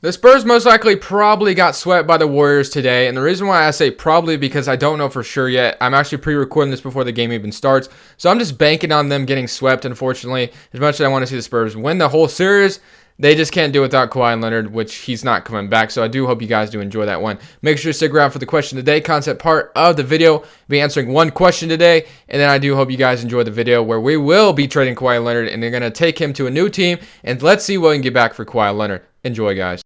The Spurs most likely probably got swept by the Warriors today, and the reason why I say probably because I don't know for sure yet. I'm actually pre-recording this before the game even starts, so I'm just banking on them getting swept, unfortunately. As much as I want to see the Spurs win the whole series, they just can't do it without Kawhi Leonard, which he's not coming back, so I do hope you guys do enjoy that one. Make sure to stick around for the question of the day concept part of the video. I'll be answering one question today, and then I do hope you guys enjoy the video where we will be trading Kawhi Leonard, and they're going to take him to a new team, and let's see what we can get back for Kawhi Leonard. Enjoy, guys.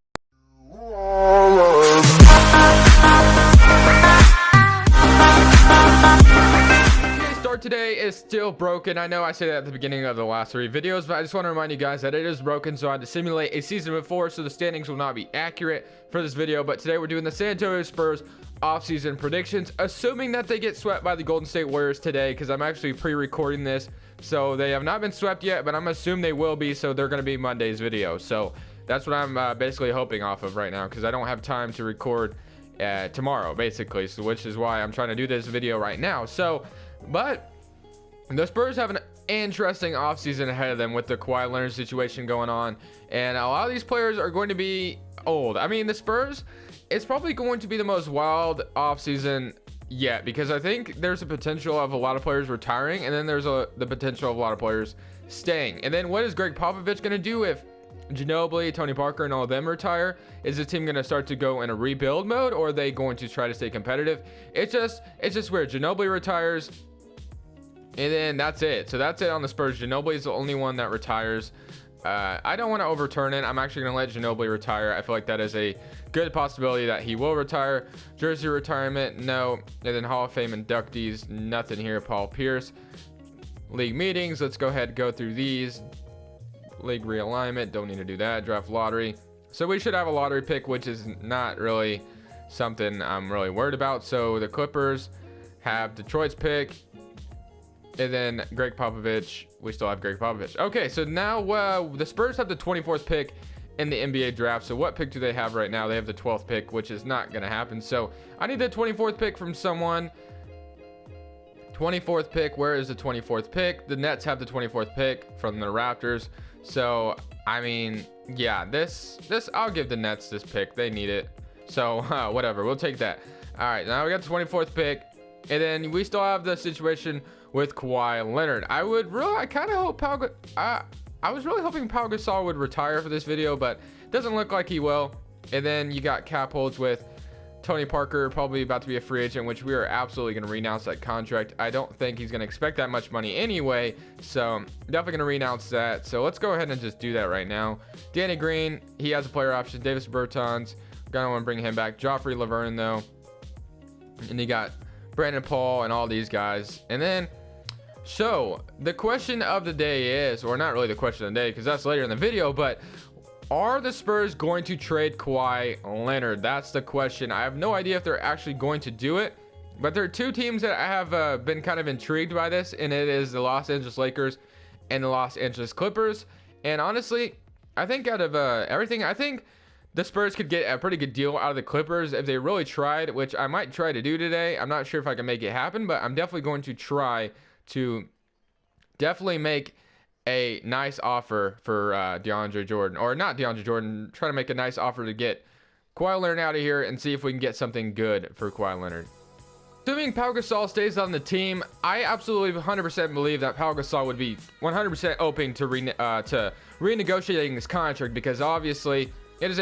Today is still broken. I know I said that at the beginning of the last 3 videos, but I just want to remind you guys that it is broken, so I had to simulate a season before, so the standings will not be accurate for this video. But today we're doing the San Antonio Spurs offseason predictions, assuming that they get swept by the Golden State Warriors today, because I'm actually pre-recording this, so they have not been swept yet, but I'm assuming they will be, so they're going to be Monday's video. So that's what I'm basically hoping off of right now, because I don't have time to record tomorrow, basically, so which is why I'm trying to do this video right now. So, but the Spurs have an interesting offseason ahead of them with the Kawhi Leonard situation going on, and a lot of these players are going to be old. I mean, the Spurs, it's probably going to be the most wild offseason yet, because I think there's a potential of a lot of players retiring, and then there's the potential of a lot of players staying. And then what is Greg Popovich going to do if Ginobili, Tony Parker, and all of them retire? Is the team going to start to go in a rebuild mode, or are they going to try to stay competitive? It's just weird. Ginobili retires, and then that's it. So that's it on the Spurs. Ginobili is the only one that retires. I don't want to overturn it. I'm actually going to let Ginobili retire. I feel like that is a good possibility that he will retire. Jersey retirement, no. And then Hall of Fame inductees, nothing here. Paul Pierce. League meetings, let's go ahead and go through these. League realignment, don't need to do that. Draft lottery. So we should have a lottery pick, which is not really something I'm really worried about. So the Clippers have Detroit's pick. And then Greg Popovich, we still have Greg Popovich. Okay, so now the Spurs have the 24th pick in the NBA draft. So what pick do they have right now? They have the 12th pick, which is not going to happen. So I need the 24th pick from someone. 24th pick, where is the 24th pick? The Nets have the 24th pick from the Raptors. So, I mean, yeah, this I'll give the Nets this pick. They need it. So, whatever, we'll take that. All right, now we got the 24th pick. And then we still have the situation with Kawhi Leonard. I kind of hope I was really hoping Pau Gasol would retire for this video, but it doesn't look like he will. And then you got cap holds with Tony Parker, probably about to be a free agent, which we are absolutely going to renounce that contract. I don't think he's going to expect that much money anyway, so definitely going to renounce that. So let's go ahead and just do that right now. Danny Green, he has a player option. Davis Bertans, going to want to bring him back. Joffrey Laverne, though. And you got Brandon Paul and all these guys. And then, so the question of the day is, or not really the question of the day because that's later in the video, but are the Spurs going to trade Kawhi Leonard? That's the question. I have no idea if they're actually going to do it, but there are 2 teams that I have been kind of intrigued by this, and it is the Los Angeles Lakers and the Los Angeles Clippers. And honestly, I think out of everything, I think the Spurs could get a pretty good deal out of the Clippers if they really tried, which I might try to do today. I'm not sure if I can make it happen, but I'm definitely going to try to definitely make a nice offer for DeAndre Jordan, or not DeAndre Jordan, try to make a nice offer to get Kawhi Leonard out of here and see if we can get something good for Kawhi Leonard. Assuming Pau Gasol stays on the team, I absolutely 100% believe that Pau Gasol would be 100% open to renegotiating his contract, because obviously it is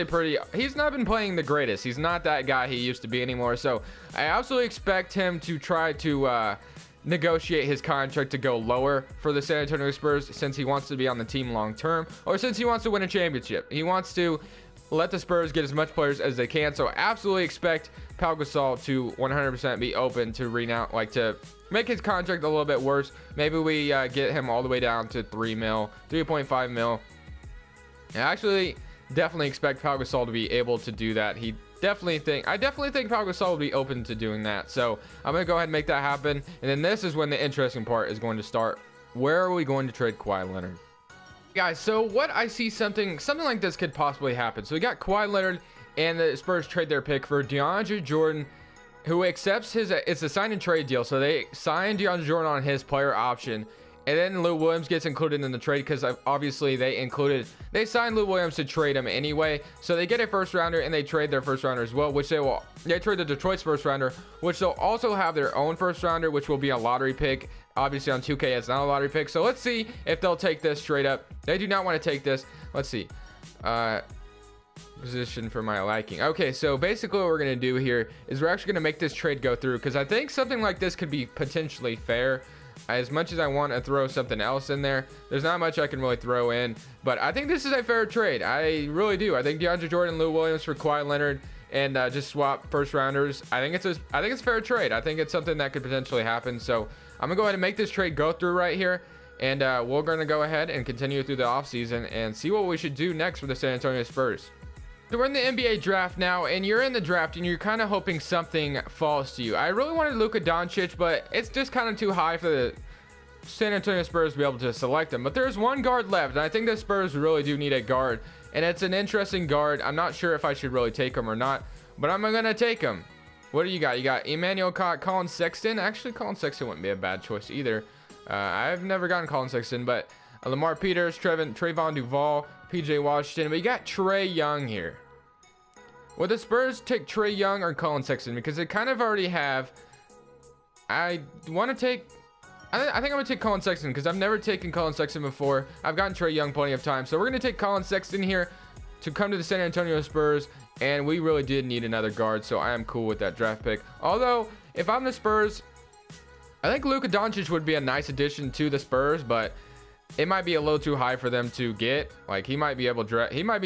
he's not been playing the greatest. He's not that guy he used to be anymore. So I absolutely expect him to try to negotiate his contract to go lower for the San Antonio Spurs, since he wants to be on the team long term, or since he wants to win a championship. He wants to let the Spurs get as much players as they can. So absolutely expect Pau Gasol to 100% be open to to make his contract a little bit worse. Maybe we get him all the way down to 3.5 mil. I actually definitely expect Pau Gasol to be able to do that. I definitely think Pau Gasol will be open to doing that. So I'm going to go ahead and make that happen. And then this is when the interesting part is going to start. Where are we going to trade Kawhi Leonard? Guys, so what I see something like this could possibly happen. So we got Kawhi Leonard, and the Spurs trade their pick for DeAndre Jordan, who accepts it's a sign and trade deal. So they signed DeAndre Jordan on his player option, And then Lou Williams gets included in the trade because obviously they signed Lou Williams to trade him anyway. So they get a first rounder and they trade their first rounder as well, which they trade the Detroit's first rounder, which they'll also have their own first rounder, which will be a lottery pick. Obviously on 2K, it's not a lottery pick. So let's see if they'll take this straight up. They do not want to take this. Let's see. Position for my liking. Okay, so basically what we're going to do here is we're actually going to make this trade go through because I think something like this could be potentially fair. As much as I want to throw something else in there, there's not much I can really throw in, but I think this is a fair trade. I really do. I think DeAndre Jordan, Lou Williams for Kawhi Leonard, and just swap first rounders. I think it's a fair trade. I think it's something that could potentially happen. So I'm gonna go ahead and make this trade go through right here, and we're gonna go ahead and continue through the offseason and see what we should do next for the San Antonio Spurs. So we're in the NBA draft now, and you're in the draft and you're kind of hoping something falls to you. I really wanted Luka Doncic, but it's just kind of too high for the San Antonio Spurs to be able to select him. But there's one guard left, and I think the Spurs really do need a guard, and it's an interesting guard. I'm not sure if I should really take him or not, but I'm gonna take him. What do you got? You got Emmanuel Colin Sexton. Actually, Colin Sexton wouldn't be a bad choice either. I've never gotten Colin Sexton, but Lamar Peters, Trayvon Duval, PJ Washington. But you got Trae Young here. Would the Spurs take Trae Young or Colin Sexton? Because they kind of already have. I want to take. I think I'm going to take Colin Sexton because I've never taken Colin Sexton before. I've gotten Trae Young plenty of times. So we're going to take Colin Sexton here to come to the San Antonio Spurs. And we really did need another guard. So I am cool with that draft pick. Although, if I'm the Spurs, I think Luka Doncic would be a nice addition to the Spurs. But it might be a little too high for them to get. Like, he might be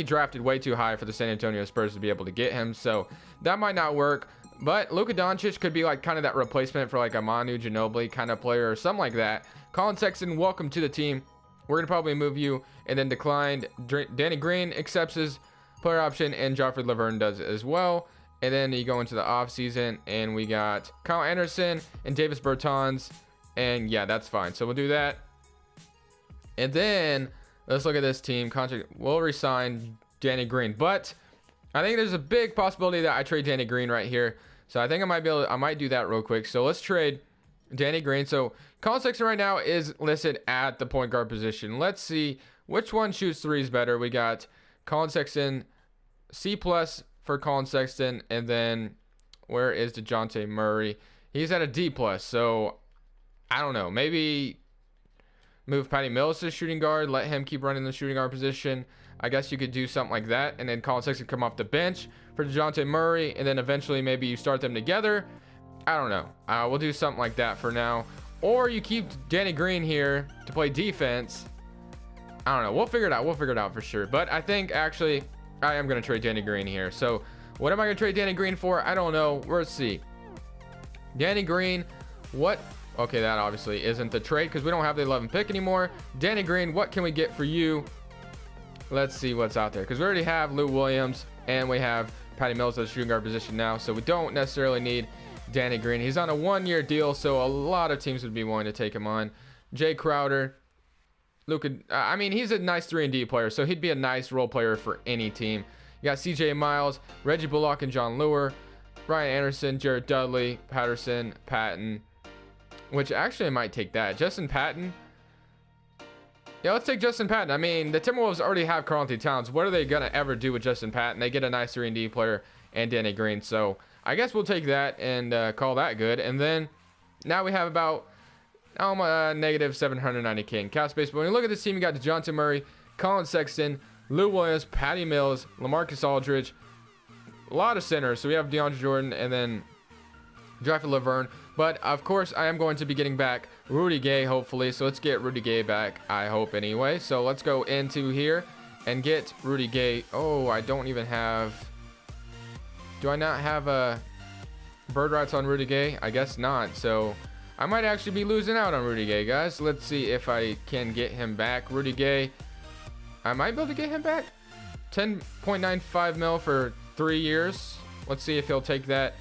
drafted way too high for the San Antonio Spurs to be able to get him. So that might not work. But Luka Doncic could be like kind of that replacement for like a Manu Ginobili kind of player or something like that. Colin Sexton, welcome to the team. We're going to probably move you. And then declined. Danny Green accepts his player option, and Joffrey Laverne does as well. And then you go into the offseason, and we got Kyle Anderson and Davis Bertans. And yeah, that's fine. So we'll do that. And then let's look at this team. Contract will resign Danny Green. But I think there's a big possibility that I trade Danny Green right here. So I think I might do that real quick. So let's trade Danny Green. So Colin Sexton right now is listed at the point guard position. Let's see which one shoots threes better. We got Colin Sexton, C+ for Colin Sexton, and then where is DeJounte Murray? He's at a D+. So I don't know. Maybe move Patty Mills to shooting guard. Let him keep running the shooting guard position. I guess you could do something like that, and then Colin Sexton come off the bench for DeJounte Murray, and then eventually maybe you start them together. I don't know. We'll do something like that for now. Or you keep Danny Green here to play defense. I don't know. We'll figure it out. We'll figure it out for sure. But I think actually I am going to trade Danny Green here. So what am I going to trade Danny Green for? I don't know. Let's see. Danny Green, what? Okay, that obviously isn't the trade because we don't have the 11th pick anymore. Danny Green, what can we get for you? Let's see what's out there because we already have Lou Williams and we have Patty Mills at the shooting guard position now. So we don't necessarily need Danny Green. He's on a 1-year deal, so a lot of teams would be willing to take him on. Jay Crowder, Luka. I mean, he's a nice 3-and-D player, so he'd be a nice role player for any team. You got CJ Miles, Reggie Bullock, and John Lure, Ryan Anderson, Jared Dudley, Patterson, Patton, which actually I might take that. Justin Patton. Yeah, let's take Justin Patton. I mean, the Timberwolves already have Karl-Anthony Towns. What are they going to ever do with Justin Patton? They get a nice 3-and-D player and Danny Green. So I guess we'll take that and call that good. And then now we have about negative 790K in cap space. But when you look at this team, you got DeJounte Murray, Colin Sexton, Lou Williams, Patty Mills, LaMarcus Aldridge. A lot of centers. So we have DeAndre Jordan and then Joffrey Laverne. But of course, I am going to be getting back Rudy Gay, hopefully. So let's get Rudy Gay back, I hope anyway. So let's go into here and get Rudy Gay. Oh, I don't even have. Do I not have a bird rights on Rudy Gay? I guess not. So I might actually be losing out on Rudy Gay, guys. Let's see if I can get him back. Rudy Gay, I might be able to get him back. 10.95 mil for 3 years. Let's see if he'll take that.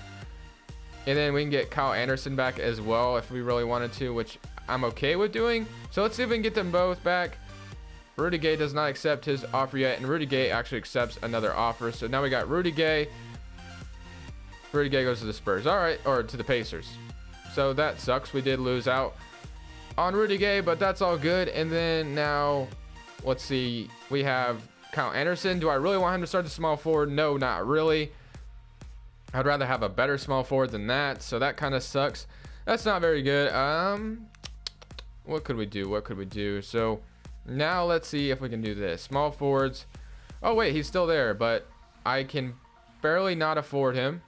And then we can get Kyle Anderson back as well if we really wanted to, which I'm okay with doing. So let's see if we can get them both back. Rudy Gay does not accept his offer yet, and Rudy Gay actually accepts another offer. So now we got Rudy Gay. Rudy Gay goes to the Spurs. All right, or to the Pacers. So that sucks. We did lose out. on Rudy Gay, but that's all good. And then now, let's see. We have Kyle Anderson. Do I really want him to start the small forward? No, not really. I'd rather have a better small forward than that. So that kind of sucks. That's not very good. What could we do? What could we do? So now let's see if we can do this. Small forwards. Oh, wait, he's still there, but I can barely not afford him.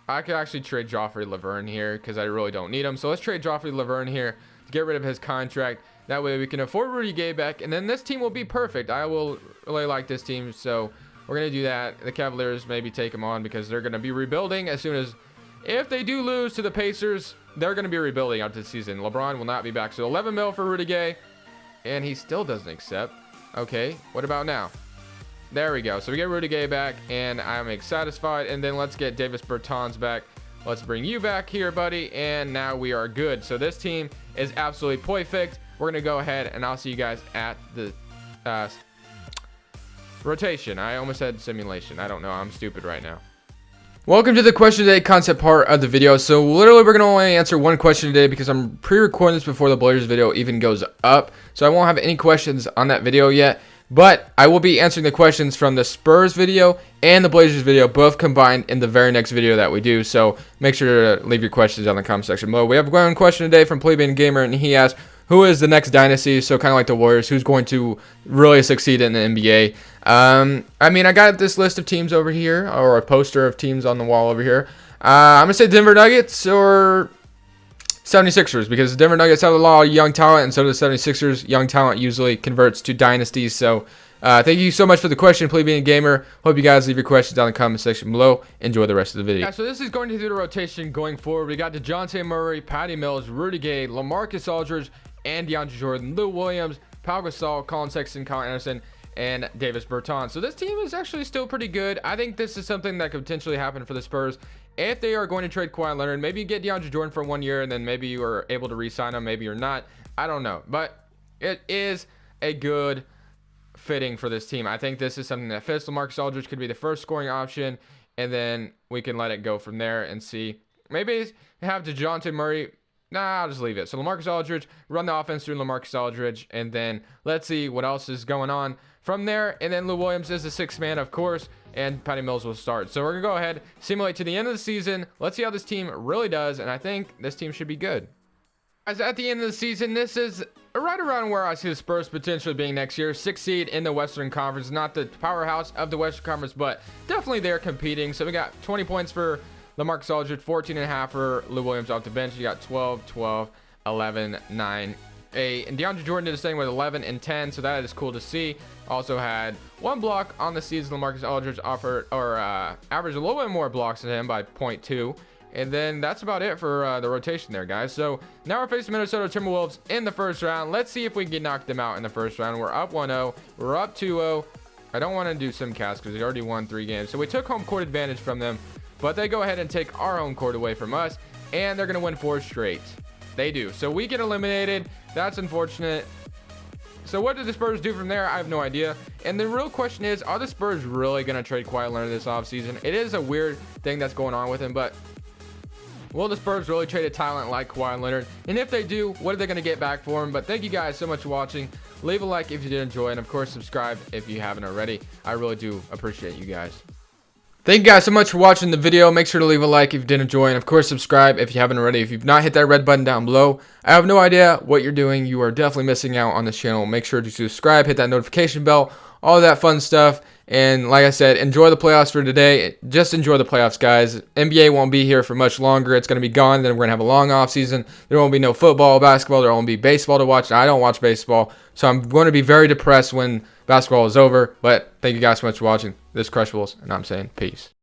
I could actually trade Joffrey Laverne here because I really don't need him. So let's trade Joffrey Laverne here to get rid of his contract. That way we can afford Rudy Gay back, and then this team will be perfect. I will really like this team, so we're going to do that. The Cavaliers maybe take him on because they're going to be rebuilding as soon as, if they do lose to the Pacers, they're going to be rebuilding after the season. LeBron will not be back. So 11 mil for Rudy Gay, and he still doesn't accept. Okay, what about now? There we go. So we get Rudy Gay back, and I'm satisfied. And then let's get Davis Bertans back. Let's bring you back here, buddy, and now we are good. So this team is absolutely perfect. We're going to go ahead, and I'll see you guys at the rotation. I almost said simulation. I don't know. I'm stupid right now. Welcome to the question today concept part of the video. So literally we're going to only answer one question today because I'm pre-recording this before the Blazers video even goes up. So I won't have any questions on that video yet. But I will be answering the questions from the Spurs video and the Blazers video, both combined in the very next video that we do. So make sure to leave your questions down in the comment section below. We have one question today from Plebeian Gamer, and he asked, who is the next dynasty? So kind of like the Warriors, who's going to really succeed in the NBA? I mean, I got this list of teams over here, or a poster of teams on the wall over here. I'm going to say Denver Nuggets or 76ers, because Denver Nuggets have a lot of young talent, and so do the 76ers. Young talent usually converts to dynasties. So thank you so much for the question, Plebeian Gamer. Hope you guys leave your questions down in the comment section below. Enjoy the rest of the video. Yeah, so this is going to do the rotation going forward. We got DeJounte Murray, Patty Mills, Rudy Gay, LaMarcus Aldridge, and DeAndre Jordan, Lou Williams, Pau Gasol, Colin Sexton, Kyle Anderson, and Davis Bertans. So this team is actually still pretty good. I think this is something that could potentially happen for the Spurs if they are going to trade Kawhi Leonard. Maybe you get DeAndre Jordan for 1 year, and then maybe you are able to re-sign him. Maybe you're not. I don't know. But it is a good fitting for this team. I think this is something that fits. LaMarcus Aldridge could be the first scoring option, and then we can let it go from there and see. Maybe have DeJounte Murray. Nah, I'll just leave it. So LaMarcus Aldridge, run the offense through LaMarcus Aldridge, and then let's see what else is going on from there. And then Lou Williams is the sixth man, of course, and Patty Mills will start. So we're going to go ahead, simulate to the end of the season. Let's see how this team really does, and I think this team should be good. As at the end of the season, this is right around where I see the Spurs potentially being next year. 6th seed in the Western Conference. Not the powerhouse of the Western Conference, but definitely they're competing. So we got 20 points for LaMarcus Aldridge, 14.5 for Lou Williams off the bench. You got 12, 12, 11, 9, 8. And DeAndre Jordan did the same with 11 and 10, so that is cool to see. Also had 1 block on the season. LaMarcus Aldridge averaged a little bit more blocks than him by 0.2. And then that's about it for the rotation there, guys. So now we're facing Minnesota Timberwolves in the first round. Let's see if we can knock them out in the first round. We're up 1-0. We're up 2-0. I don't want to do SimCast because they already won 3 games. So we took home court advantage from them. But they go ahead and take our own court away from us, and they're going to win 4 straight. They do. So we get eliminated. That's unfortunate. So what did the Spurs do from there? I have no idea. And the real question is, are the Spurs really going to trade Kawhi Leonard this offseason? It is a weird thing that's going on with him, but will the Spurs really trade a talent like Kawhi Leonard? And if they do, what are they going to get back for him? But thank you guys so much for watching. Leave a like if you did enjoy, and of course, subscribe if you haven't already. I really do appreciate you guys. Thank you guys so much for watching the video. Make sure to leave a like if you did enjoy, and of course subscribe if you haven't already. If you've not hit that red button down below, I have no idea what you're doing. You are definitely missing out on this channel. Make sure to subscribe, hit that notification bell, all that fun stuff. And like I said, enjoy the playoffs for today. Just enjoy the playoffs, guys. NBA won't be here for much longer. It's going to be gone. Then we're going to have a long off season. There won't be no football, basketball. There won't be baseball to watch. I don't watch baseball, so I'm going to be very depressed when basketball is over. But thank you guys so much for watching. This is Crushables, and I'm saying peace.